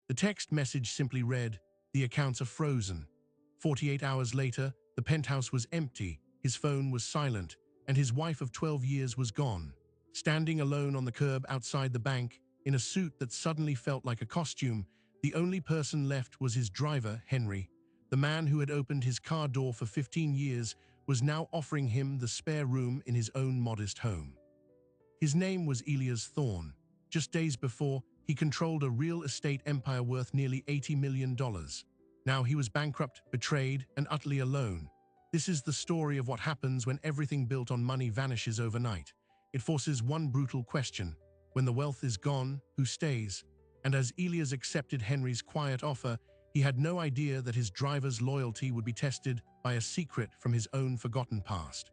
The text message simply read, "The accounts are frozen." 48 hours later, the penthouse was empty, his phone was silent, and his wife of 12 years was gone. Standing alone on the curb outside the bank, in a suit that suddenly felt like a costume, the only person left was his driver, Henry. The man who had opened his car door for 15 years was now offering him the spare room in his own modest home. His name was Elias Thorne. Just days before, he controlled a real estate empire worth nearly $80 million. Now he was bankrupt, betrayed, and utterly alone. This is the story of what happens when everything built on money vanishes overnight. It forces one brutal question: when the wealth is gone, who stays? And as Elias accepted Henry's quiet offer, he had no idea that his driver's loyalty would be tested by a secret from his own forgotten past.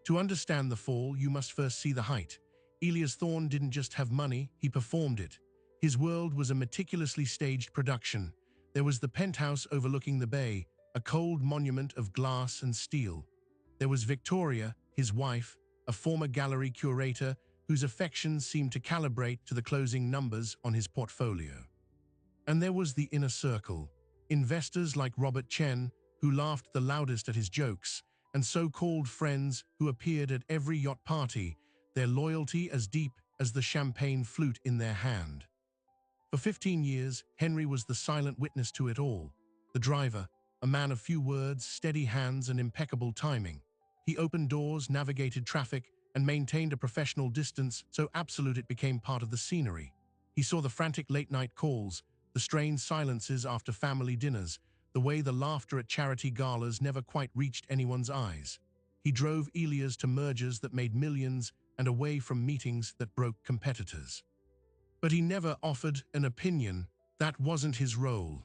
To understand the fall, you must first see the height. Elias Thorne didn't just have money, he performed it. His world was a meticulously staged production. There was the penthouse overlooking the bay, a cold monument of glass and steel. There was Victoria, his wife, a former gallery curator whose affections seemed to calibrate to the closing numbers on his portfolio. And there was the inner circle, investors like Robert Chen, who laughed the loudest at his jokes, and so-called friends who appeared at every yacht party, their loyalty as deep as the champagne flute in their hand. For 15 years, Henry was the silent witness to it all. The driver, a man of few words, steady hands, and impeccable timing. He opened doors, navigated traffic, and maintained a professional distance so absolute it became part of the scenery. He saw the frantic late-night calls, the strained silences after family dinners, the way the laughter at charity galas never quite reached anyone's eyes. He drove Elias to mergers that made millions and away from meetings that broke competitors. But he never offered an opinion. That wasn't his role.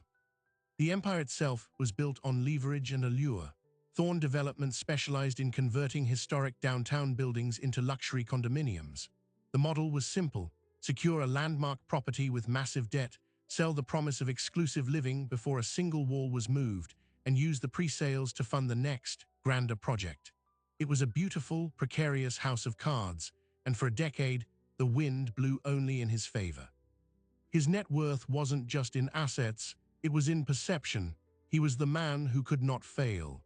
The empire itself was built on leverage and allure. Thorne Development specialized in converting historic downtown buildings into luxury condominiums. The model was simple: secure a landmark property with massive debt, sell the promise of exclusive living before a single wall was moved, and use the pre-sales to fund the next, grander project. It was a beautiful, precarious house of cards, and for a decade, the wind blew only in his favor. His net worth wasn't just in assets, it was in perception. He was the man who could not fail.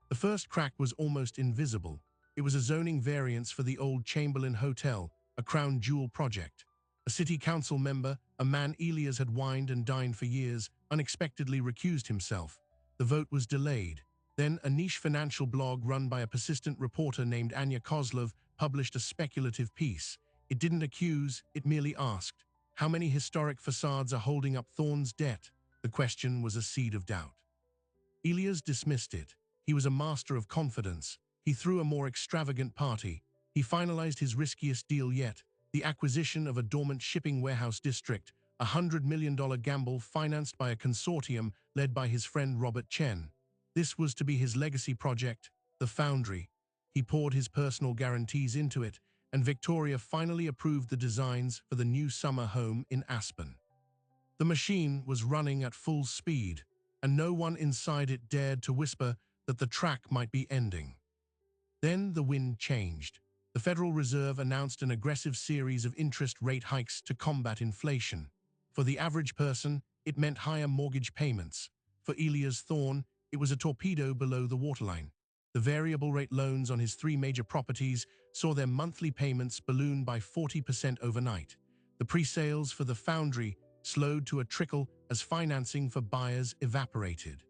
The first crack was almost invisible. It was a zoning variance for the old Chamberlain Hotel, a crown jewel project. A city council member, a man Elias had wined and dined for years, unexpectedly recused himself. The vote was delayed. Then a niche financial blog run by a persistent reporter named Anya Kozlov published a speculative piece. It didn't accuse, it merely asked, how many historic facades are holding up Thorne's debt? The question was a seed of doubt. Elias dismissed it. He was a master of confidence. He threw a more extravagant party. He finalized his riskiest deal yet, the acquisition of a dormant shipping warehouse district, a $100 million gamble financed by a consortium led by his friend Robert Chen. This was to be his legacy project, the Foundry. He poured his personal guarantees into it, and Victoria finally approved the designs for the new summer home in Aspen. The machine was running at full speed, and no one inside it dared to whisper that the track might be ending. Then the wind changed. The Federal Reserve announced an aggressive series of interest rate hikes to combat inflation. For the average person, it meant higher mortgage payments. For Elias Thorne, it was a torpedo below the waterline. The variable rate loans on his 3 major properties saw their monthly payments balloon by 40% overnight. The pre-sales for the Foundry slowed to a trickle as financing for buyers evaporated.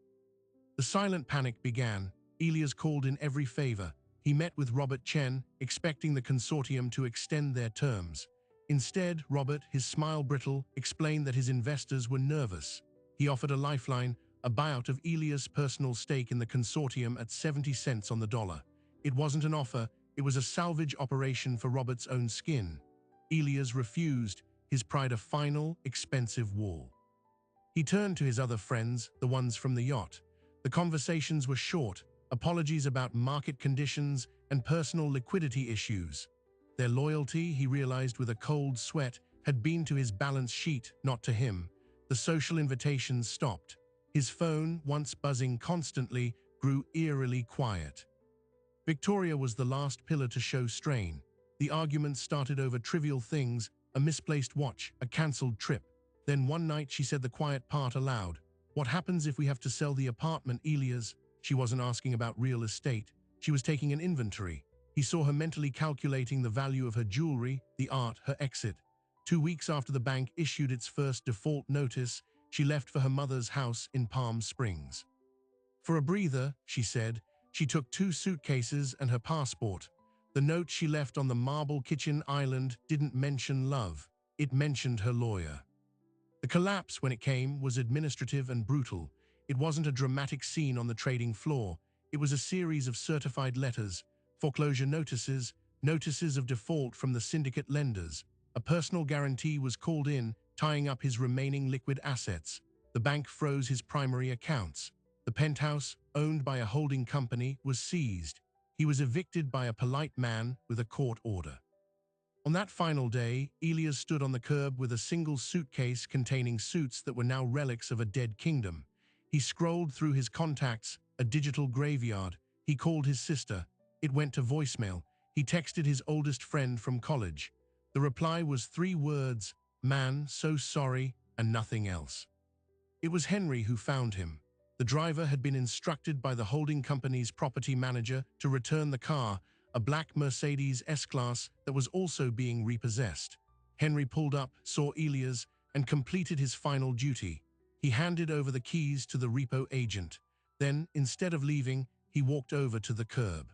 The silent panic began. Elias called in every favor. He met with Robert Chen, expecting the consortium to extend their terms. Instead, Robert, his smile brittle, explained that his investors were nervous. He offered a lifeline, a buyout of Elias' personal stake in the consortium at 70 cents on the dollar. It wasn't an offer, it was a salvage operation for Robert's own skin. Elias refused, his pride a final, expensive wall. He turned to his other friends, the ones from the yacht. The conversations were short, apologies about market conditions and personal liquidity issues. Their loyalty, he realized with a cold sweat, had been to his balance sheet, not to him. The social invitations stopped. His phone, once buzzing constantly, grew eerily quiet. Victoria was the last pillar to show strain. The arguments started over trivial things, a misplaced watch, a cancelled trip. Then one night she said the quiet part aloud. What happens if we have to sell the apartment, Elias? She wasn't asking about real estate. She was taking an inventory. He saw her mentally calculating the value of her jewelry, the art, her exit. 2 weeks after the bank issued its first default notice, she left for her mother's house in Palm Springs. For a breather, she said, she took 2 suitcases and her passport. The note she left on the marble kitchen island didn't mention love. It mentioned her lawyer. The collapse, when it came, was administrative and brutal. It wasn't a dramatic scene on the trading floor. It was a series of certified letters, foreclosure notices, notices of default from the syndicate lenders. A personal guarantee was called in, tying up his remaining liquid assets. The bank froze his primary accounts. The penthouse, owned by a holding company, was seized. He was evicted by a polite man with a court order. On that final day, Elias stood on the curb with a single suitcase containing suits that were now relics of a dead kingdom. He scrolled through his contacts, a digital graveyard. He called his sister. It went to voicemail. He texted his oldest friend from college. The reply was 3 words, "Man, so sorry," and nothing else. It was Henry who found him. The driver had been instructed by the holding company's property manager to return the car, a black Mercedes S-Class that was also being repossessed. Henry pulled up, saw Elias, and completed his final duty. He handed over the keys to the repo agent. Then, instead of leaving, he walked over to the curb.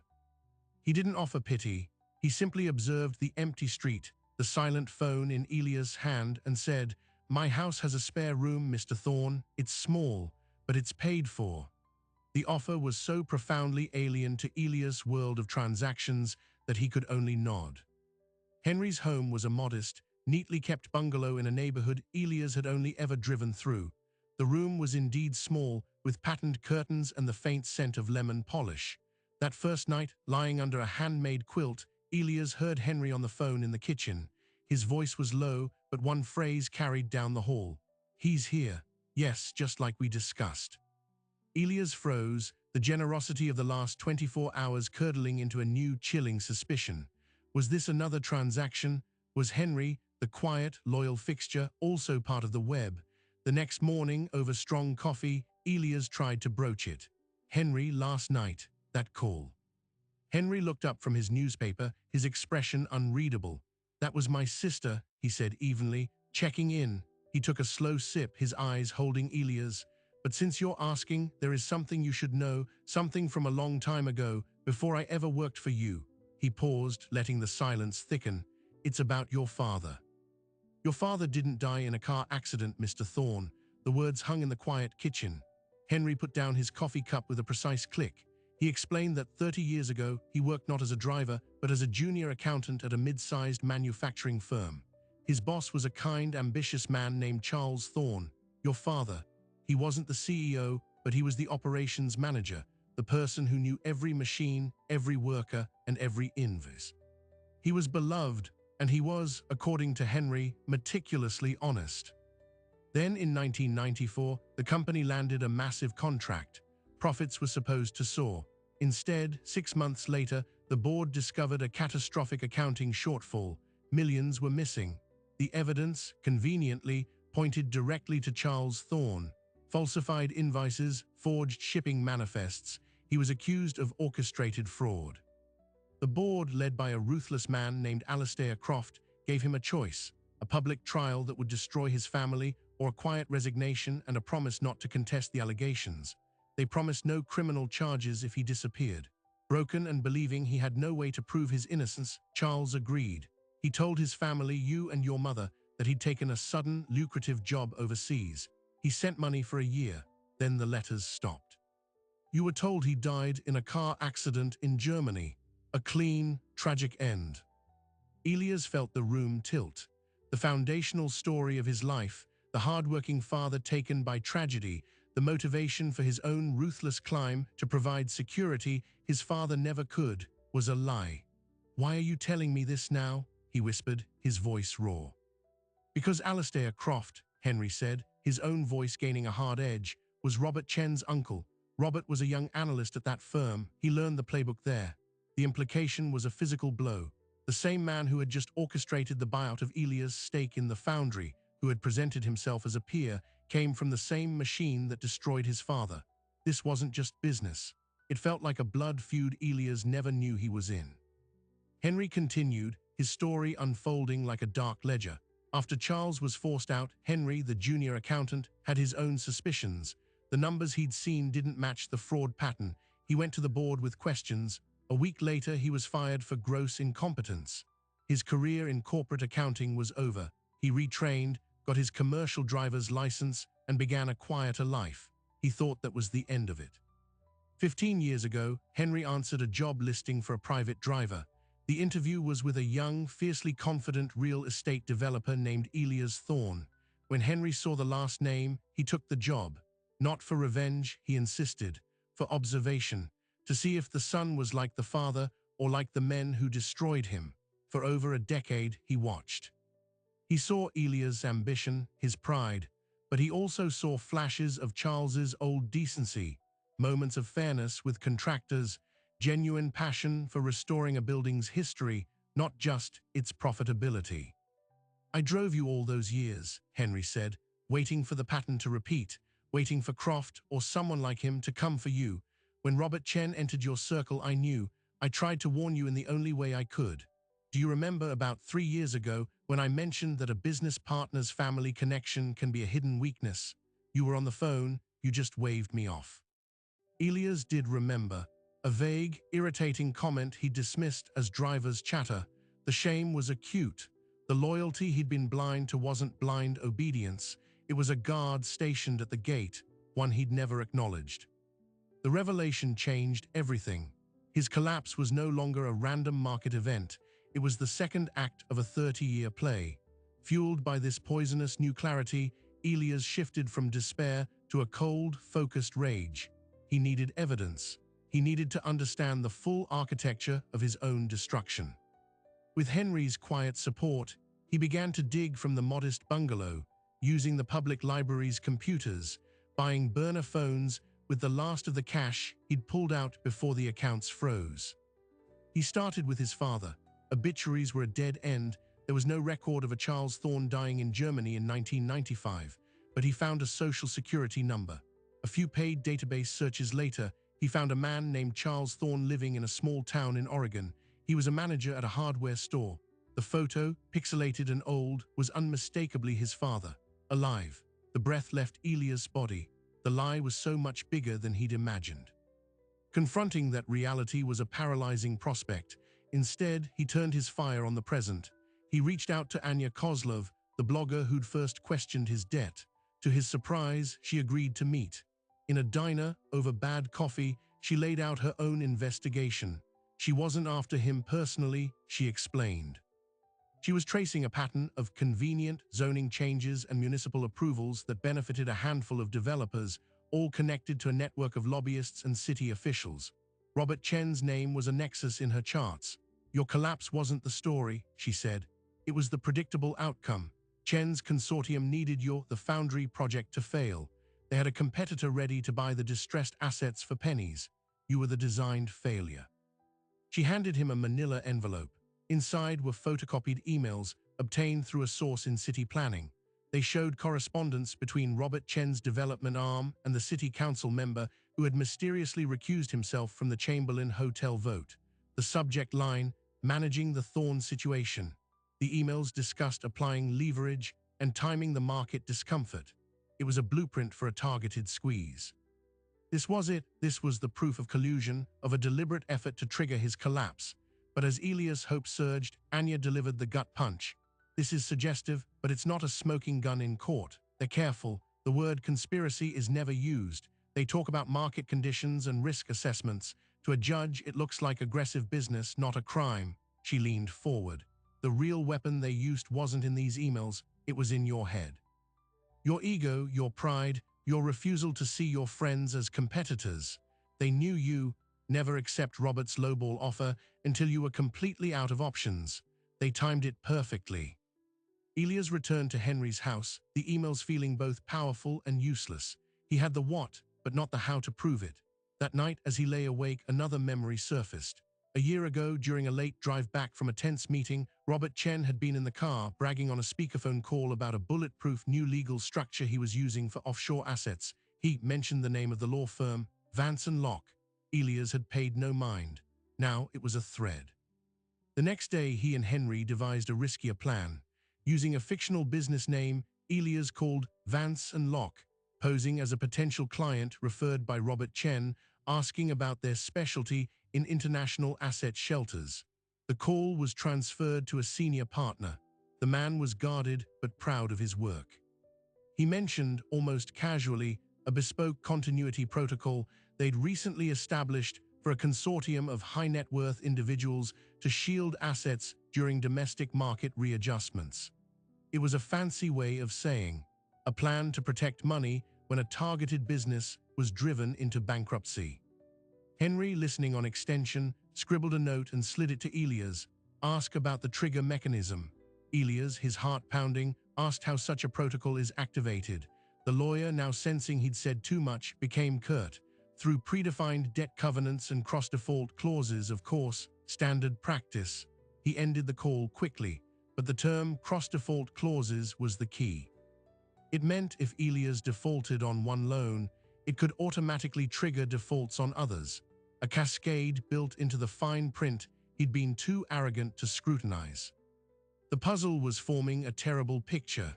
He didn't offer pity. He simply observed the empty street, the silent phone in Elias' hand, and said, "My house has a spare room, Mr. Thorne. It's small, but it's paid for." The offer was so profoundly alien to Elias' world of transactions that he could only nod. Henry's home was a modest, neatly kept bungalow in a neighborhood Elias had only ever driven through. The room was indeed small, with patterned curtains and the faint scent of lemon polish. That first night, lying under a handmade quilt, Elias heard Henry on the phone in the kitchen. His voice was low, but one phrase carried down the hall. "He's here. Yes, just like we discussed." Elias froze, the generosity of the last 24 hours curdling into a new chilling suspicion. Was this another transaction? Was Henry, the quiet, loyal fixture, also part of the web? The next morning, over strong coffee, Elias tried to broach it. "Henry, last night, that call." Henry looked up from his newspaper, his expression unreadable. "That was my sister," he said evenly, checking in. He took a slow sip, his eyes holding Elias. "But since you're asking, there is something you should know, something from a long time ago, before I ever worked for you." He paused, letting the silence thicken. "It's about your father." "Your father didn't die in a car accident, Mr. Thorne." The words hung in the quiet kitchen. Henry put down his coffee cup with a precise click. He explained that 30 years ago, he worked not as a driver, but as a junior accountant at a mid-sized manufacturing firm. His boss was a kind, ambitious man named Charles Thorne. "Your father. He wasn't the CEO, but he was the operations manager, the person who knew every machine, every worker, and every invoice. He was beloved, and he was, according to Henry, meticulously honest." Then in 1994, the company landed a massive contract. Profits were supposed to soar. Instead, 6 months later, the board discovered a catastrophic accounting shortfall. Millions were missing. The evidence, conveniently, pointed directly to Charles Thorne. Falsified invoices, forged shipping manifests. He was accused of orchestrated fraud. The board, led by a ruthless man named Alastair Croft, gave him a choice: a public trial that would destroy his family, or a quiet resignation and a promise not to contest the allegations. They promised no criminal charges if he disappeared. Broken and believing he had no way to prove his innocence, Charles agreed. He told his family, "You and your mother," that he'd taken a sudden, lucrative job overseas. He sent money for a year. Then the letters stopped. "You were told he died in a car accident in Germany. A clean, tragic end." Elias felt the room tilt. The foundational story of his life, the hard-working father taken by tragedy, the motivation for his own ruthless climb to provide security his father never could, was a lie. "Why are you telling me this now?" he whispered, his voice raw. "Because Alastair Croft," Henry said, his own voice gaining a hard edge, "was Robert Chen's uncle. Robert was a young analyst at that firm. He learned the playbook there." The implication was a physical blow. The same man who had just orchestrated the buyout of Elias' stake in the foundry, who had presented himself as a peer, came from the same machine that destroyed his father. This wasn't just business. It felt like a blood feud Elias never knew he was in. Henry continued, his story unfolding like a dark ledger. After Charles was forced out, Henry, the junior accountant, had his own suspicions. The numbers he'd seen didn't match the fraud pattern. He went to the board with questions. A week later, he was fired for gross incompetence. His career in corporate accounting was over. He retrained, got his commercial driver's license, and began a quieter life. He thought that was the end of it. 15 years ago, Henry answered a job listing for a private driver. The interview was with a young, fiercely confident real estate developer named Elias Thorne. When Henry saw the last name, he took the job. Not for revenge, he insisted, for observation, to see if the son was like the father or like the men who destroyed him. For over a decade, he watched. He saw Elias' ambition, his pride, but he also saw flashes of Charles's old decency, moments of fairness with contractors, genuine passion for restoring a building's history, not just its profitability. "I drove you all those years," Henry said, "waiting for the pattern to repeat, waiting for Croft or someone like him to come for you. When Robert Chen entered your circle, I knew. I tried to warn you in the only way I could. Do you remember about 3 years ago when I mentioned that a business partner's family connection can be a hidden weakness? You were on the phone, you just waved me off." Elias did remember. A vague, irritating comment he dismissed as driver's chatter. The shame was acute. The loyalty he'd been blind to wasn't blind obedience. It was a guard stationed at the gate, one he'd never acknowledged. The revelation changed everything. His collapse was no longer a random market event. It was the second act of a 30-year play. Fueled by this poisonous new clarity, Elias shifted from despair to a cold, focused rage. He needed evidence. He needed to understand the full architecture of his own destruction. With Henry's quiet support, he began to dig from the modest bungalow, using the public library's computers, buying burner phones with the last of the cash he'd pulled out before the accounts froze. He started with his father. Obituaries were a dead end. There was no record of a Charles Thorne dying in Germany in 1995, but he found a social security number. A few paid database searches later, he found a man named Charles Thorne living in a small town in Oregon. He was a manager at a hardware store. The photo, pixelated and old, was unmistakably his father, alive. The breath left Elias' body. The lie was so much bigger than he'd imagined. Confronting that reality was a paralyzing prospect. Instead, he turned his fire on the present. He reached out to Anya Kozlov, the blogger who'd first questioned his debt. To his surprise, she agreed to meet. In a diner, over bad coffee, she laid out her own investigation. She wasn't after him personally, she explained. She was tracing a pattern of convenient zoning changes and municipal approvals that benefited a handful of developers, all connected to a network of lobbyists and city officials. Robert Chen's name was a nexus in her charts. "Your collapse wasn't the story," she said. "It was the predictable outcome. Chen's consortium needed the Foundry project to fail. They had a competitor ready to buy the distressed assets for pennies. You were the designed failure." She handed him a manila envelope. Inside were photocopied emails obtained through a source in city planning. They showed correspondence between Robert Chen's development arm and the city council member who had mysteriously recused himself from the Chamberlain Hotel vote. The subject line, "Managing the Thorne situation." The emails discussed applying leverage and timing the market discomfort. It was a blueprint for a targeted squeeze. This was it. This was the proof of collusion, of a deliberate effort to trigger his collapse. But as Elias' hope surged, Anya delivered the gut punch. "This is suggestive, but it's not a smoking gun in court. They're careful. The word conspiracy is never used. They talk about market conditions and risk assessments. To a judge, it looks like aggressive business, not a crime." She leaned forward. "The real weapon they used wasn't in these emails. It was in your head. Your ego, your pride, your refusal to see your friends as competitors. They knew you. Never accept Robert's lowball offer until you were completely out of options. They timed it perfectly." Elias returned to Henry's house, the emails feeling both powerful and useless. He had the what, but not the how to prove it. That night, as he lay awake, another memory surfaced. A year ago, during a late drive back from a tense meeting, Robert Chen had been in the car, bragging on a speakerphone call about a bulletproof new legal structure he was using for offshore assets. He mentioned the name of the law firm, Vance and Locke. Elias had paid no mind. Now it was a thread. The next day, he and Henry devised a riskier plan. Using a fictional business name, Elias called Vance and Locke, posing as a potential client referred by Robert Chen, asking about their specialty in international asset shelters. The call was transferred to a senior partner. The man was guarded but proud of his work. He mentioned, almost casually, a bespoke continuity protocol they'd recently established for a consortium of high-net-worth individuals to shield assets during domestic market readjustments. It was a fancy way of saying, a plan to protect money when a targeted business was driven into bankruptcy. Henry, listening on extension, scribbled a note and slid it to Elias. Ask about the trigger mechanism. Elias, his heart pounding, asked how such a protocol is activated. The lawyer, now sensing he'd said too much, became curt. Through predefined debt covenants and cross-default clauses, of course, standard practice. He ended the call quickly, but the term cross-default clauses was the key. It meant if Elias defaulted on one loan, it could automatically trigger defaults on others. A cascade built into the fine print he'd been too arrogant to scrutinize. The puzzle was forming a terrible picture.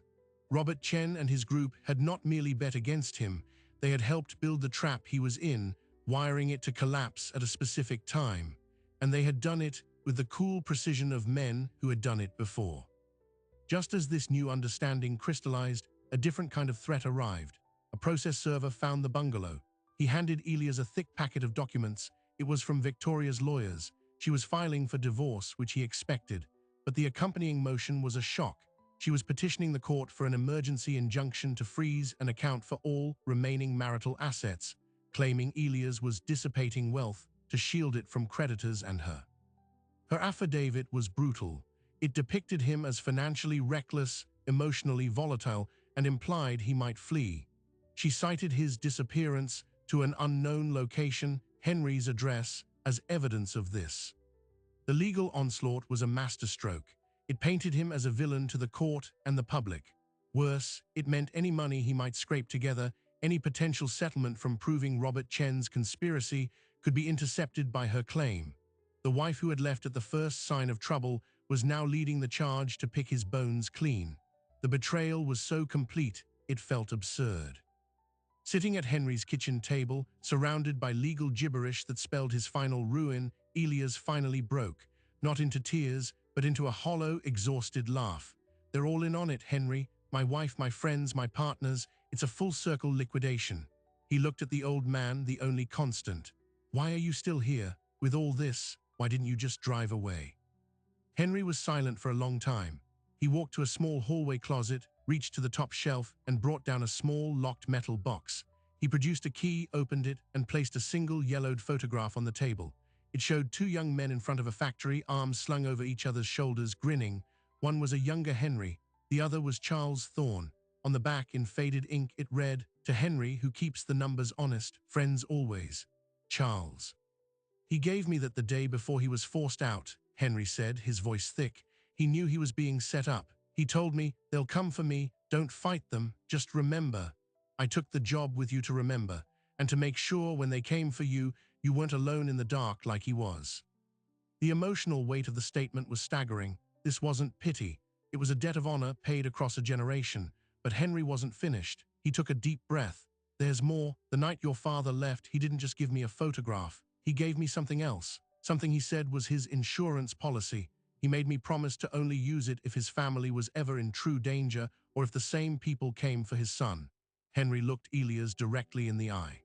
Robert Chen and his group had not merely bet against him, they had helped build the trap he was in, wiring it to collapse at a specific time. And they had done it with the cool precision of men who had done it before. Just as this new understanding crystallized, a different kind of threat arrived. A process server found the bungalow. He handed Elias a thick packet of documents. It was from Victoria's lawyers. She was filing for divorce, which he expected. But the accompanying motion was a shock. She was petitioning the court for an emergency injunction to freeze and account for all remaining marital assets, claiming Elias was dissipating wealth to shield it from creditors and her. Her affidavit was brutal. It depicted him as financially reckless, emotionally volatile, and implied he might flee. She cited his disappearance to an unknown location, Henry's address, as evidence of this. The legal onslaught was a masterstroke. It painted him as a villain to the court and the public. Worse, it meant any money he might scrape together, any potential settlement from proving Robert Chen's conspiracy, could be intercepted by her claim. The wife who had left at the first sign of trouble was now leading the charge to pick his bones clean. The betrayal was so complete, it felt absurd. Sitting at Henry's kitchen table, surrounded by legal gibberish that spelled his final ruin, Elias finally broke, not into tears, but into a hollow, exhausted laugh. They're all in on it, Henry. My wife, my friends, my partners. It's a full-circle liquidation. He looked at the old man, the only constant. Why are you still here? With all this, why didn't you just drive away? Henry was silent for a long time. He walked to a small hallway closet, reached to the top shelf, and brought down a small, locked metal box. He produced a key, opened it, and placed a single yellowed photograph on the table. It showed two young men in front of a factory, arms slung over each other's shoulders, grinning. One was a younger Henry, the other was Charles Thorne. On the back, in faded ink, it read, "To Henry, who keeps the numbers honest, friends always. Charles." He gave me that the day before he was forced out, Henry said, his voice thick. He knew he was being set up. He told me, they'll come for me, don't fight them, just remember. I took the job with you to remember, and to make sure when they came for you, you weren't alone in the dark like he was. The emotional weight of the statement was staggering. This wasn't pity. It was a debt of honor paid across a generation. But Henry wasn't finished. He took a deep breath. There's more. The night your father left, he didn't just give me a photograph. He gave me something else. Something he said was his insurance policy. He made me promise to only use it if his family was ever in true danger or if the same people came for his son. Henry looked Elias directly in the eye.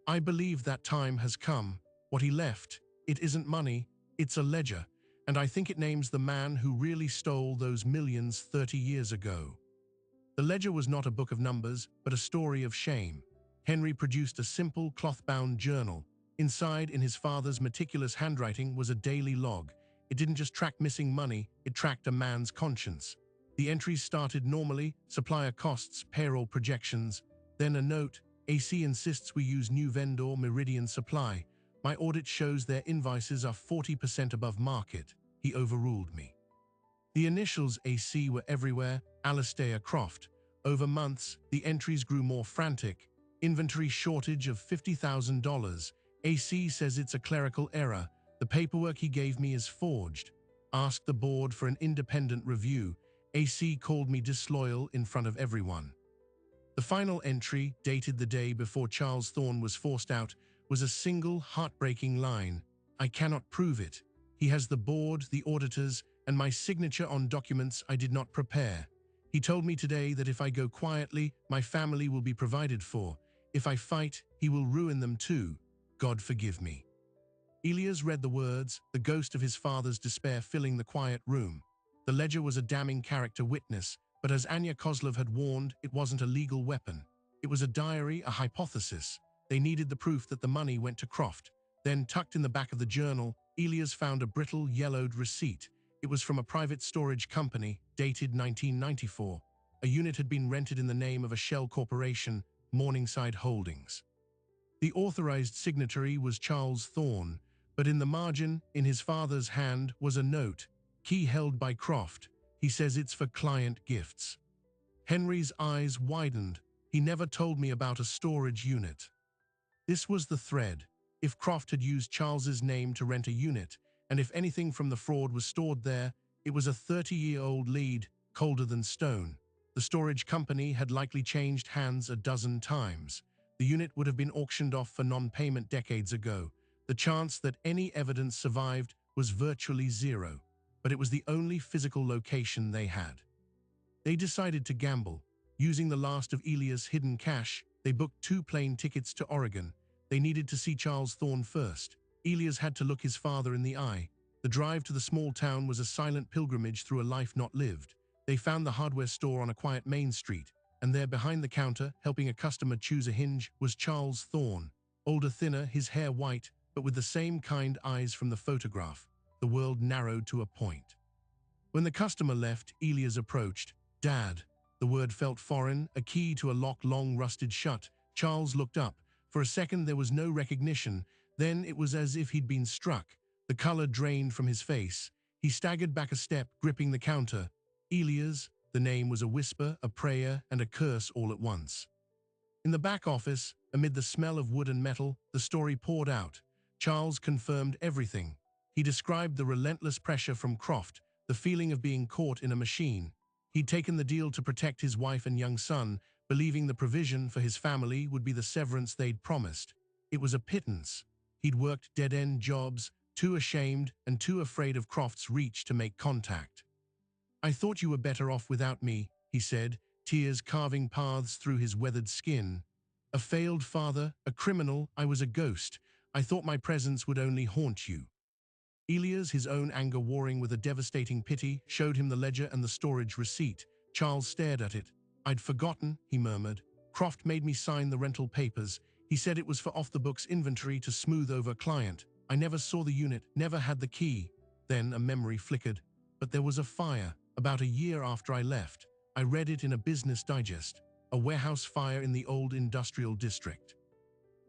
I believe that time has come. What he left, it isn't money, it's a ledger, and I think it names the man who really stole those millions 30 years ago. The ledger was not a book of numbers, but a story of shame. Henry produced a simple cloth-bound journal. Inside, in his father's meticulous handwriting, was a daily log. It didn't just track missing money, it tracked a man's conscience. The entries started normally: supplier costs, payroll projections. Then a note: AC insists we use new vendor Meridian Supply. My audit shows their invoices are 40% above market. He overruled me. The initials AC were everywhere, Alastair Croft. Over months, the entries grew more frantic. Inventory shortage of $50,000. AC says it's a clerical error. The paperwork he gave me is forged. Asked the board for an independent review. AC called me disloyal in front of everyone. The final entry, dated the day before Charles Thorne was forced out, was a single heartbreaking line. I cannot prove it. He has the board, the auditors, and my signature on documents I did not prepare. He told me today that if I go quietly, my family will be provided for. If I fight, he will ruin them too. God forgive me. Elias read the words, the ghost of his father's despair filling the quiet room. The ledger was a damning character witness, but as Anya Kozlov had warned, it wasn't a legal weapon. It was a diary, a hypothesis. They needed the proof that the money went to Croft. Then, tucked in the back of the journal, Elias found a brittle, yellowed receipt. It was from a private storage company, dated 1994. A unit had been rented in the name of a shell corporation, Morningside Holdings. The authorized signatory was Charles Thorne, but in the margin, in his father's hand, was a note, key held by Croft. He says it's for client gifts. Henry's eyes widened. He never told me about a storage unit. This was the thread. If Croft had used Charles's name to rent a unit, and if anything from the fraud was stored there, it was a 30-year-old lead, colder than stone. The storage company had likely changed hands a dozen times. The unit would have been auctioned off for non-payment decades ago. The chance that any evidence survived was virtually zero, but it was the only physical location they had. They decided to gamble. Using the last of Elias' hidden cash, they booked 2 plane tickets to Oregon. They needed to see Charles Thorne first. Elias had to look his father in the eye. The drive to the small town was a silent pilgrimage through a life not lived. They found the hardware store on a quiet main street, and there behind the counter, helping a customer choose a hinge, was Charles Thorne. Older, thinner, his hair white, but with the same kind eyes from the photograph. The world narrowed to a point. When the customer left, Elias approached. Dad. The word felt foreign, a key to a lock long rusted shut. Charles looked up. For a second there was no recognition. Then it was as if he'd been struck. The color drained from his face. He staggered back a step, gripping the counter. Elias. The name was a whisper, a prayer, and a curse all at once. In the back office, amid the smell of wood and metal, the story poured out. Charles confirmed everything. He described the relentless pressure from Croft, the feeling of being caught in a machine. He'd taken the deal to protect his wife and young son, believing the provision for his family would be the severance they'd promised. It was a pittance. He'd worked dead-end jobs, too ashamed and too afraid of Croft's reach to make contact. I thought you were better off without me, he said, tears carving paths through his weathered skin. A failed father, a criminal, I was a ghost. I thought my presence would only haunt you. Elias, his own anger warring with a devastating pity, showed him the ledger and the storage receipt. Charles stared at it. I'd forgotten, he murmured. Croft made me sign the rental papers. He said it was for off-the-books inventory to smooth over client. I never saw the unit, never had the key. Then a memory flickered. But there was a fire. About a year after I left, I read it in a Business Digest. A warehouse fire in the old industrial district.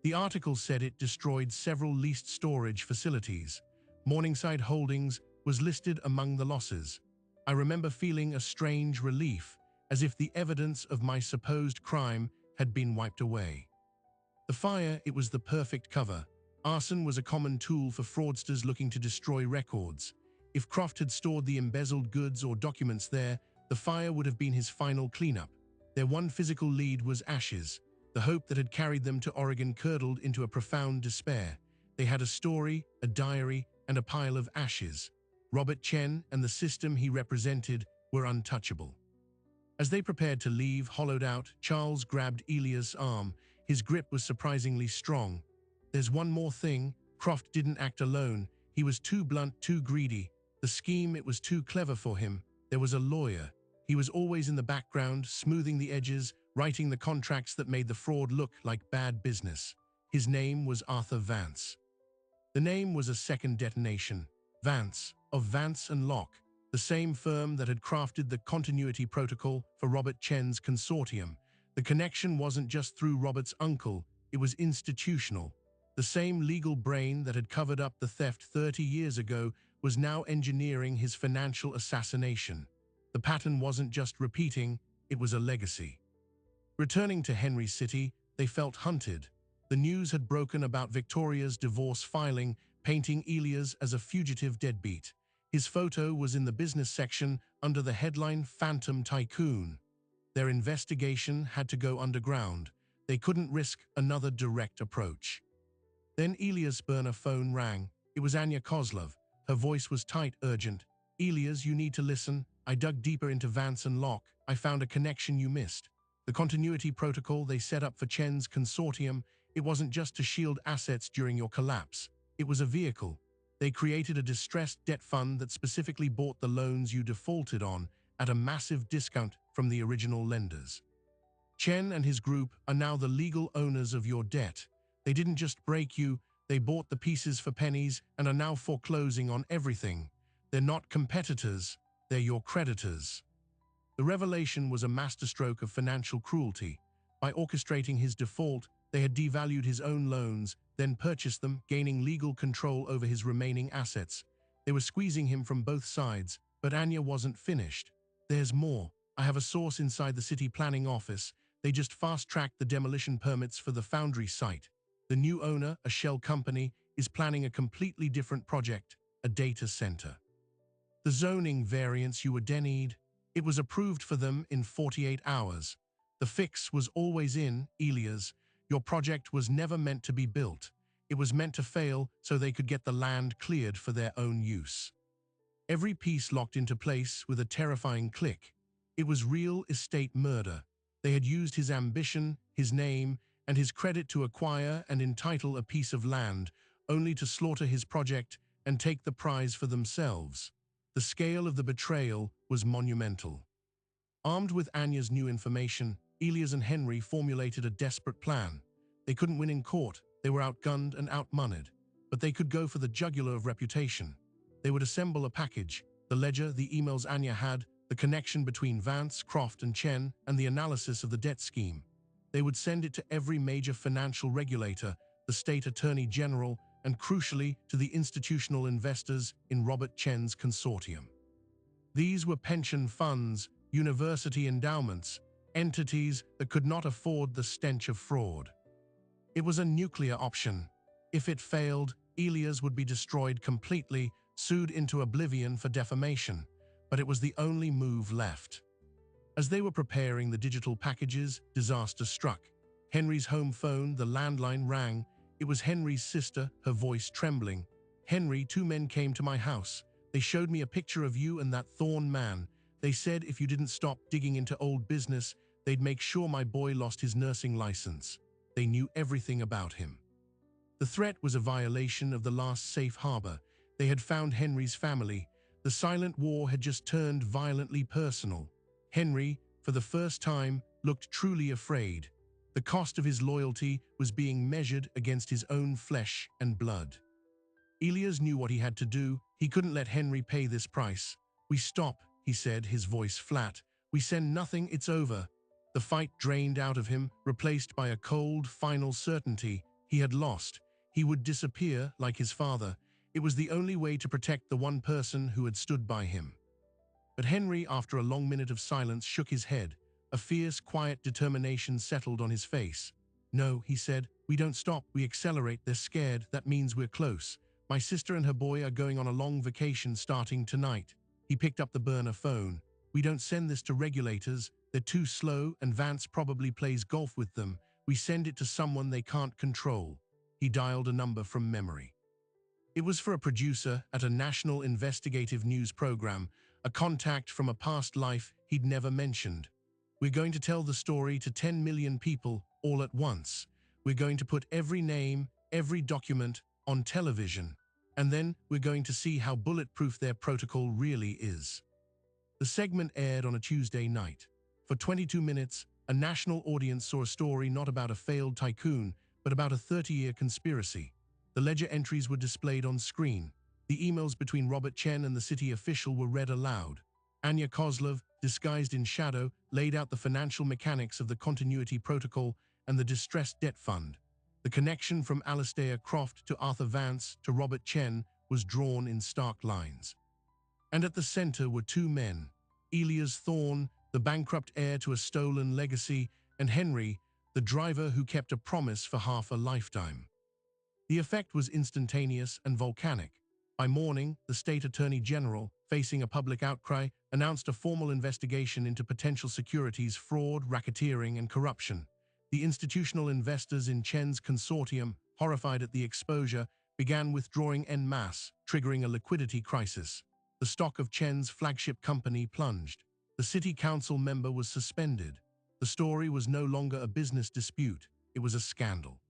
The article said it destroyed several leased storage facilities. Morningside Holdings was listed among the losses. I remember feeling a strange relief, as if the evidence of my supposed crime had been wiped away. The fire, it was the perfect cover. Arson was a common tool for fraudsters looking to destroy records. If Croft had stored the embezzled goods or documents there, the fire would have been his final cleanup. Their one physical lead was ashes. The hope that had carried them to Oregon curdled into a profound despair. They had a story, a diary, and a pile of ashes. Robert Chen and the system he represented were untouchable. As they prepared to leave, hollowed out, Charles grabbed Elias' arm. His grip was surprisingly strong. There's one more thing. Croft didn't act alone. He was too blunt, too greedy. The scheme, it was too clever for him. There was a lawyer. He was always in the background, smoothing the edges, writing the contracts that made the fraud look like bad business. His name was Arthur Vance. The name was a second detonation. Vance, of Vance and Locke, the same firm that had crafted the continuity protocol for Robert Chen's consortium. The connection wasn't just through Robert's uncle, it was institutional. The same legal brain that had covered up the theft 30 years ago was now engineering his financial assassination. The pattern wasn't just repeating, it was a legacy. Returning to Henry's city, they felt hunted. The news had broken about Victoria's divorce filing, painting Elias as a fugitive deadbeat. His photo was in the business section under the headline Phantom Tycoon. Their investigation had to go underground. They couldn't risk another direct approach. Then Elias' burner phone rang. It was Anya Kozlov. Her voice was tight, urgent. "Elias, you need to listen. I dug deeper into Vance and Locke. I found a connection you missed. The continuity protocol they set up for Chen's consortium, it wasn't just to shield assets during your collapse. It was a vehicle. They created a distressed debt fund that specifically bought the loans you defaulted on at a massive discount from the original lenders. Chen and his group are now the legal owners of your debt. They didn't just break you, they bought the pieces for pennies and are now foreclosing on everything. They're not competitors, they're your creditors." The revelation was a masterstroke of financial cruelty. By orchestrating his default, they had devalued his own loans, then purchased them, gaining legal control over his remaining assets. They were squeezing him from both sides, but Anya wasn't finished. "There's more. I have a source inside the city planning office. They just fast-tracked the demolition permits for the foundry site. The new owner, a shell company, is planning a completely different project, a data center. The zoning variance you were denied, it was approved for them in 48 hours. The fix was always in, Elias. Your project was never meant to be built. It was meant to fail so they could get the land cleared for their own use." Every piece locked into place with a terrifying click. It was real estate murder. They had used his ambition, his name, and his credit to acquire and entitle a piece of land, only to slaughter his project and take the prize for themselves. The scale of the betrayal was monumental. Armed with Anya's new information, Elias and Henry formulated a desperate plan. They couldn't win in court, they were outgunned and outmoneyed, but they could go for the jugular of reputation. They would assemble a package: the ledger, the emails Anya had, the connection between Vance, Croft, and Chen, and the analysis of the debt scheme. They would send it to every major financial regulator, the state attorney general, and crucially to the institutional investors in Robert Chen's consortium. These were pension funds, university endowments, entities that could not afford the stench of fraud. It was a nuclear option. If it failed, Elias would be destroyed completely, sued into oblivion for defamation, but it was the only move left. As they were preparing the digital packages, disaster struck. Henry's home phone, the landline, rang. It was Henry's sister, her voice trembling. "Henry, 2 men came to my house. They showed me a picture of you and that Thorne man. They said if you didn't stop digging into old business, they'd make sure my boy lost his nursing license. They knew everything about him." The threat was a violation of the last safe harbor. They had found Henry's family. The silent war had just turned violently personal. Henry, for the first time, looked truly afraid. The cost of his loyalty was being measured against his own flesh and blood. Elias knew what he had to do. He couldn't let Henry pay this price. "We stop," he said, his voice flat. "We send nothing, it's over." The fight drained out of him, replaced by a cold, final certainty. He had lost. He would disappear like his father. It was the only way to protect the one person who had stood by him. But Henry, after a long minute of silence, shook his head. A fierce, quiet determination settled on his face. "No," he said, "we don't stop, we accelerate. They're scared, that means we're close. My sister and her boy are going on a long vacation starting tonight." He picked up the burner phone. "We don't send this to regulators. They're too slow, and Vance probably plays golf with them. We send it to someone they can't control." He dialed a number from memory. It was for a producer at a national investigative news program, a contact from a past life he'd never mentioned. "We're going to tell the story to 10 million people all at once. We're going to put every name, every document on television. And then we're going to see how bulletproof their protocol really is." The segment aired on a Tuesday night. For 22 minutes, a national audience saw a story not about a failed tycoon, but about a 30-year conspiracy. The ledger entries were displayed on screen. The emails between Robert Chen and the city official were read aloud. Anya Kozlov, disguised in shadow, laid out the financial mechanics of the continuity protocol and the distressed debt fund. The connection from Alastair Croft to Arthur Vance to Robert Chen was drawn in stark lines. And at the center were two men, Elias Thorne, the bankrupt heir to a stolen legacy, and Henry, the driver who kept a promise for half a lifetime. The effect was instantaneous and volcanic. By morning, the state attorney general, facing a public outcry, announced a formal investigation into potential securities fraud, racketeering, and corruption. The institutional investors in Chen's consortium, horrified at the exposure, began withdrawing en masse, triggering a liquidity crisis. The stock of Chen's flagship company plunged. The city council member was suspended. The story was no longer a business dispute, it was a scandal.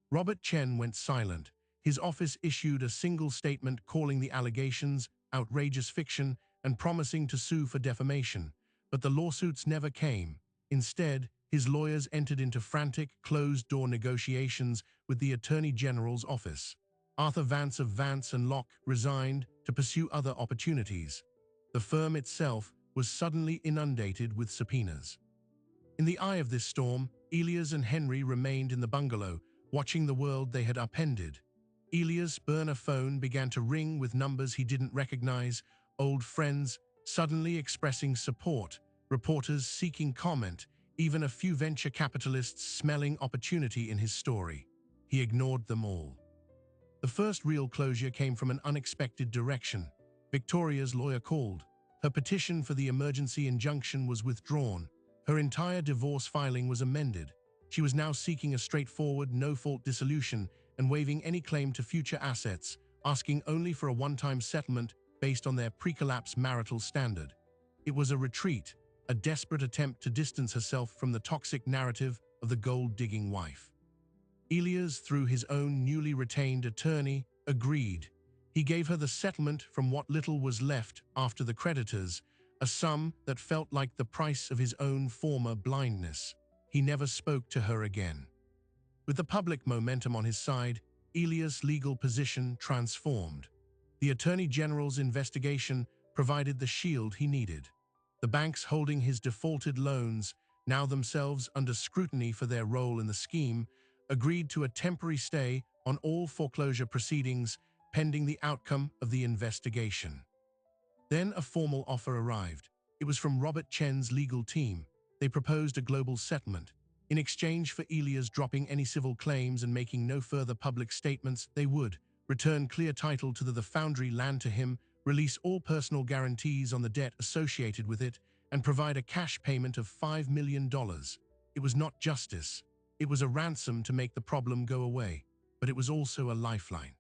Robert Chen went silent. His office issued a single statement calling the allegations outrageous fiction and promising to sue for defamation. But the lawsuits never came. Instead, his lawyers entered into frantic, closed-door negotiations with the Attorney General's office. Arthur Vance of Vance and Locke resigned to pursue other opportunities. The firm itself was suddenly inundated with subpoenas. In the eye of this storm, Elias and Henry remained in the bungalow, watching the world they had upended. Elias' burner phone began to ring with numbers he didn't recognize, old friends suddenly expressing support, reporters seeking comment, even a few venture capitalists smelling opportunity in his story. He ignored them all. The first real closure came from an unexpected direction. Victoria's lawyer called. Her petition for the emergency injunction was withdrawn. Her entire divorce filing was amended. She was now seeking a straightforward, no-fault dissolution and waiving any claim to future assets, asking only for a one-time settlement based on their pre-collapse marital standard. It was a retreat, a desperate attempt to distance herself from the toxic narrative of the gold-digging wife. Elias, through his own newly retained attorney, agreed. He gave her the settlement from what little was left after the creditors, a sum that felt like the price of his own former blindness. He never spoke to her again. With the public momentum on his side, Elias' legal position transformed. The Attorney General's investigation provided the shield he needed. The banks holding his defaulted loans, now themselves under scrutiny for their role in the scheme, agreed to a temporary stay on all foreclosure proceedings pending the outcome of the investigation. Then a formal offer arrived. It was from Robert Chen's legal team. They proposed a global settlement. In exchange for Elias dropping any civil claims and making no further public statements, they would return clear title to the Foundry land to him, release all personal guarantees on the debt associated with it, and provide a cash payment of $5 million. It was not justice. It was a ransom to make the problem go away, but it was also a lifeline.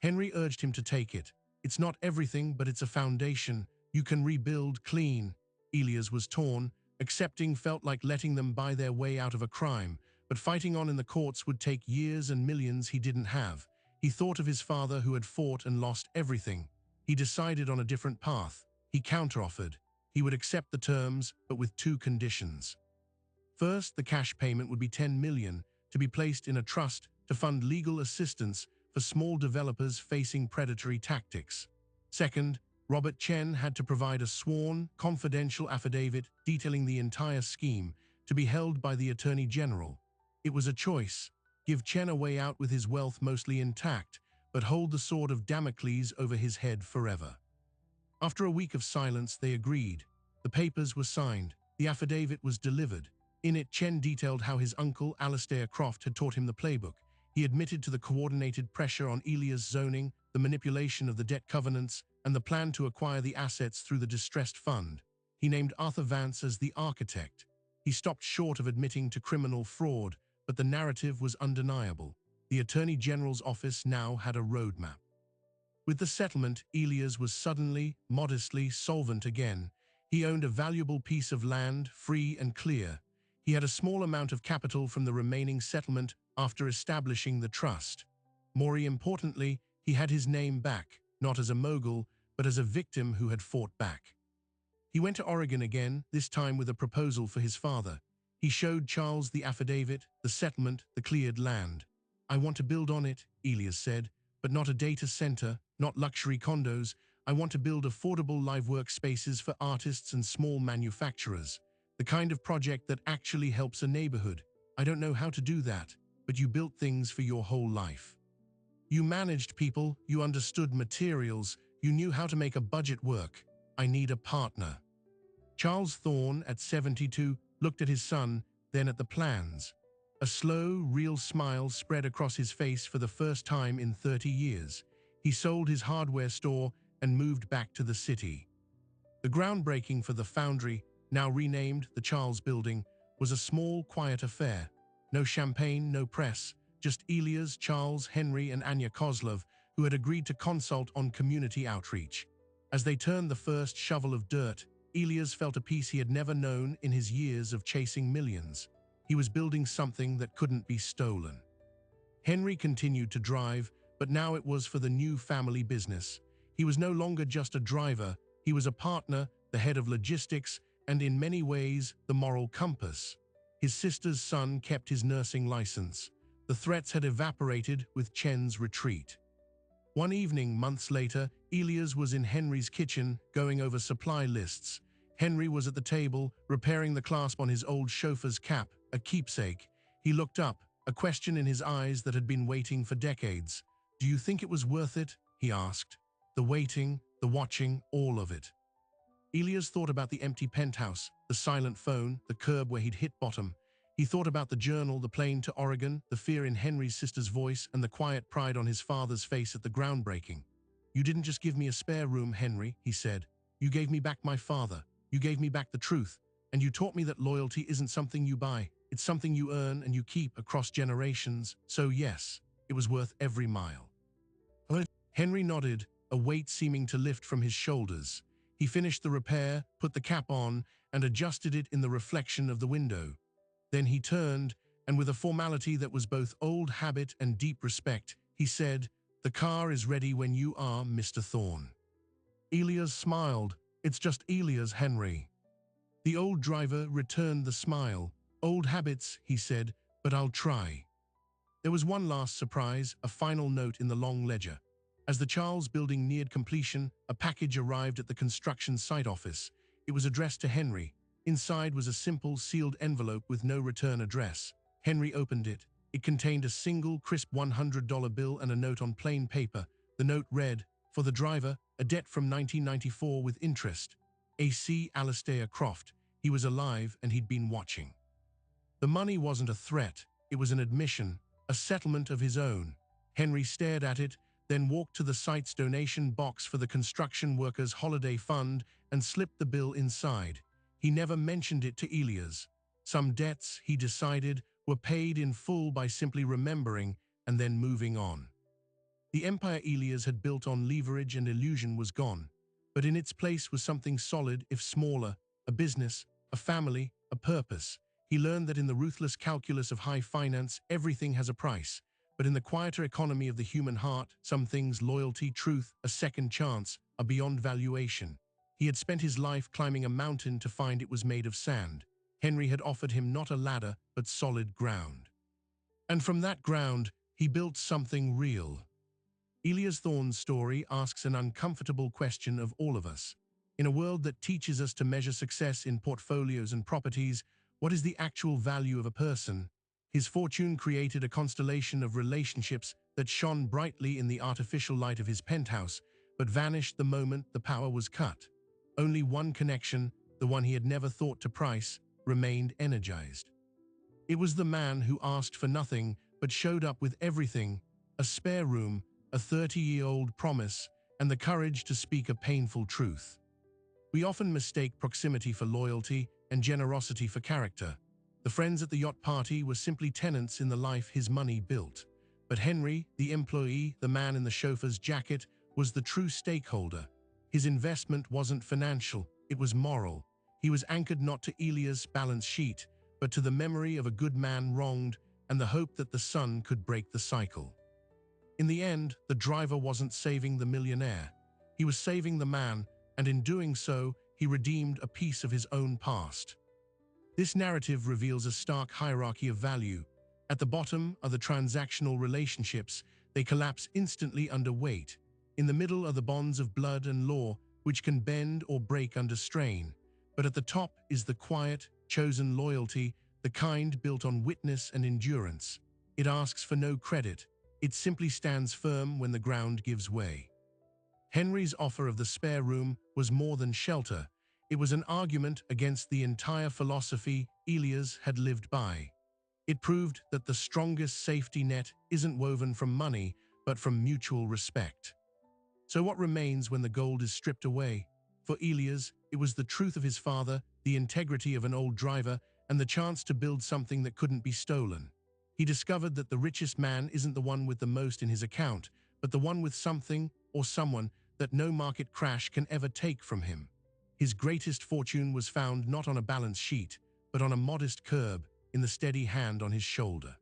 Henry urged him to take it. It's not everything, but it's a foundation. You can rebuild clean. Elias was torn. Accepting felt like letting them buy their way out of a crime, but fighting on in the courts would take years and millions he didn't have. He thought of his father who had fought and lost everything. He decided on a different path. He counteroffered. He would accept the terms, but with two conditions. First, the cash payment would be $10 million to be placed in a trust to fund legal assistance for small developers facing predatory tactics. Second, Robert Chen had to provide a sworn, confidential affidavit detailing the entire scheme to be held by the Attorney General. It was a choice: give Chen a way out with his wealth mostly intact, but hold the sword of Damocles over his head forever. After a week of silence, they agreed. The papers were signed. The affidavit was delivered. In it, Chen detailed how his uncle, Alastair Croft, had taught him the playbook. He admitted to the coordinated pressure on Elias' zoning, the manipulation of the debt covenants, and the plan to acquire the assets through the distressed fund. He named Arthur Vance as the architect. He stopped short of admitting to criminal fraud, but the narrative was undeniable. The Attorney General's office now had a roadmap. With the settlement, Elias was suddenly, modestly solvent again. He owned a valuable piece of land, free and clear. He had a small amount of capital from the remaining settlement after establishing the trust. More importantly, he had his name back, not as a mogul, but as a victim who had fought back. He went to Oregon again, this time with a proposal for his father. He showed Charles the affidavit, the settlement, the cleared land. "I want to build on it," Elias said, "but not a data center, not luxury condos. I want to build affordable live workspaces for artists and small manufacturers. The kind of project that actually helps a neighborhood. I don't know how to do that." but you built things for your whole life. You managed people, you understood materials, you knew how to make a budget work. I need a partner. Charles Thorne, at 72, looked at his son, then at the plans. A slow, real smile spread across his face for the first time in 30 years. He sold his hardware store and moved back to the city. The groundbreaking for the foundry, now renamed the Charles Building, was a small, quiet affair. No champagne, no press, just Elias, Charles, Henry, and Anya Kozlov, who had agreed to consult on community outreach. As they turned the first shovel of dirt, Elias felt a peace he had never known in his years of chasing millions. He was building something that couldn't be stolen. Henry continued to drive, but now it was for the new family business. He was no longer just a driver, he was a partner, the head of logistics, and in many ways, the moral compass. His sister's son kept his nursing license. The threats had evaporated with Chen's retreat. One evening, months later, Elias was in Henry's kitchen, going over supply lists. Henry was at the table, repairing the clasp on his old chauffeur's cap, a keepsake. He looked up, a question in his eyes that had been waiting for decades. "Do you think it was worth it?" he asked. The waiting, the watching, all of it. Elias thought about the empty penthouse, the silent phone, the curb where he'd hit bottom. He thought about the journal, the plane to Oregon, the fear in Henry's sister's voice, and the quiet pride on his father's face at the groundbreaking. "You didn't just give me a spare room, Henry," he said. "You gave me back my father. You gave me back the truth. And you taught me that loyalty isn't something you buy. It's something you earn and you keep across generations. So yes, it was worth every mile." Henry nodded, a weight seeming to lift from his shoulders. He finished the repair, put the cap on, and adjusted it in the reflection of the window. Then he turned, and with a formality that was both old habit and deep respect, he said, "The car is ready when you are, Mr. Thorne." Elias smiled. "It's just Elias, Henry." The old driver returned the smile. "Old habits," he said, "but I'll try." There was one last surprise, a final note in the long ledger. As the Charles Building neared completion, a package arrived at the construction site office. It was addressed to Henry. Inside was a simple, sealed envelope with no return address. Henry opened it. It contained a single, crisp $100 bill and a note on plain paper. The note read, "For the driver, a debt from 1994 with interest. A.C. Alastair Croft. He was alive and he'd been watching." The money wasn't a threat. It was an admission, a settlement of his own. Henry stared at it, then walked to the site's donation box for the construction workers' holiday fund and slipped the bill inside. He never mentioned it to Elias. Some debts, he decided, were paid in full by simply remembering and then moving on. The empire Elias had built on leverage and illusion was gone, but in its place was something solid, if smaller, a business, a family, a purpose. He learned that in the ruthless calculus of high finance, everything has a price, but in the quieter economy of the human heart, some things, loyalty, truth, a second chance, are beyond valuation. He had spent his life climbing a mountain to find it was made of sand. Henry had offered him not a ladder, but solid ground. And from that ground, he built something real. Elias Thorne's story asks an uncomfortable question of all of us. In a world that teaches us to measure success in portfolios and properties, what is the actual value of a person? His fortune created a constellation of relationships that shone brightly in the artificial light of his penthouse, but vanished the moment the power was cut. Only one connection, the one he had never thought to price, remained energized. It was the man who asked for nothing but showed up with everything, a spare room, a 30-year-old promise, and the courage to speak a painful truth. We often mistake proximity for loyalty and generosity for character. The friends at the yacht party were simply tenants in the life his money built. But Henry, the employee, the man in the chauffeur's jacket, was the true stakeholder. His investment wasn't financial, it was moral. He was anchored not to Elias' balance sheet, but to the memory of a good man wronged and the hope that the son could break the cycle. In the end, the driver wasn't saving the millionaire. He was saving the man, and in doing so, he redeemed a piece of his own past. This narrative reveals a stark hierarchy of value. At the bottom are the transactional relationships. They collapse instantly under weight. In the middle are the bonds of blood and law, which can bend or break under strain. But at the top is the quiet, chosen loyalty, the kind built on witness and endurance. It asks for no credit. It simply stands firm when the ground gives way. Henry's offer of the spare room was more than shelter. It was an argument against the entire philosophy Elias had lived by. It proved that the strongest safety net isn't woven from money, but from mutual respect. So what remains when the gold is stripped away? For Elias, it was the truth of his father, the integrity of an old driver, and the chance to build something that couldn't be stolen. He discovered that the richest man isn't the one with the most in his account, but the one with something or someone that no market crash can ever take from him. His greatest fortune was found not on a balance sheet, but on a modest curb in the steady hand on his shoulder.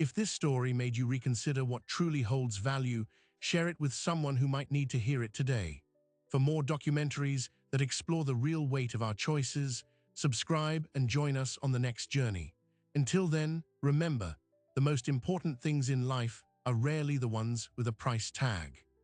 If this story made you reconsider what truly holds value, share it with someone who might need to hear it today. For more documentaries that explore the real weight of our choices, subscribe and join us on the next journey. Until then, remember, the most important things in life are rarely the ones with a price tag.